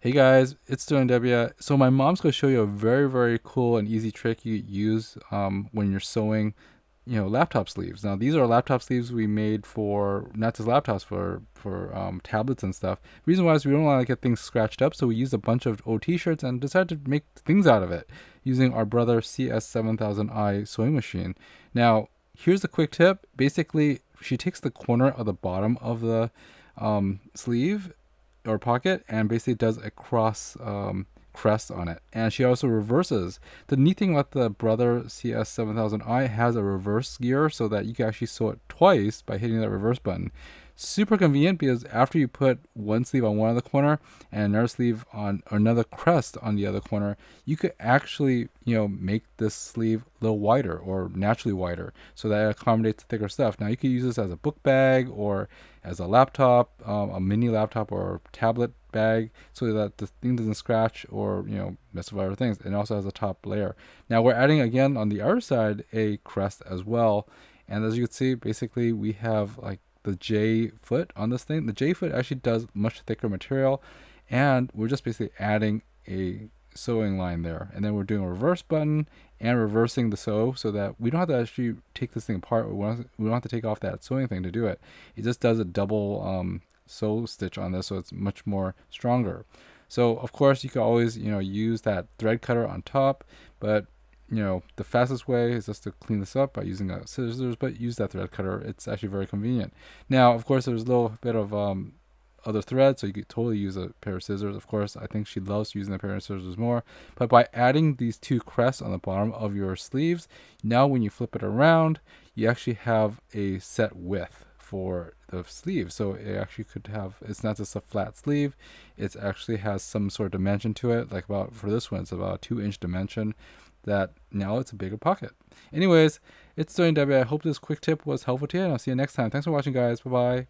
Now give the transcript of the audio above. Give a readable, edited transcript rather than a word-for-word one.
Hey guys, it's SterlingW. So my mom's going to show you a very cool and easy trick you use when you're sewing, laptop sleeves. Now these are laptop sleeves we made for not just laptops, for tablets and stuff. Reason why is we don't want to get things scratched up, so we used a bunch of old T-shirts and decided to make things out of it using our brother CS7000i sewing machine. Now here's a quick tip. Basically, she takes the corner of the bottom of the sleeve or pocket and basically does a cross crest on it. And she also reverses. The neat thing about the Brother CS7000i has a reverse gear so that you can actually sew it twice by hitting that reverse button. Super convenient because after you put one sleeve on one of the corner and another sleeve on another crest on the other corner, you could actually make this sleeve a little wider or naturally wider so that it accommodates thicker stuff. Now you could use this as a book bag or as a laptop, a mini laptop or tablet bag, so that the thing doesn't scratch or mess with other things. And it also has a top layer. Now we're adding again on the other side a crest as well, and as you can see, basically we have like the J foot on this thing. The J foot actually does much thicker material, and we're just basically adding a sewing line there, and then we're doing a reverse button and reversing the sew so that we don't have to actually take this thing apart. We don't have to take off that sewing thing to do it. It just does a double sew stitch on this, so it's much more stronger. So of course you can always use that thread cutter on top, but the fastest way is just to clean this up by using a scissors, but use that thread cutter. It's actually very convenient. Now of course there's a little bit of other thread, so you could totally use a pair of scissors. Of course, I think she loves using a pair of scissors more. But by adding these two crests on the bottom of your sleeves, now when you flip it around, you actually have a set width for the sleeve. So it actually could have, it's not just a flat sleeve, it actually has some sort of dimension to it. Like about, for this one, it's about a 2-inch dimension that now it's a bigger pocket. Anyways, it's SterlingW. I hope this quick tip was helpful to you, and I'll see you next time. Thanks for watching, guys. Bye-bye.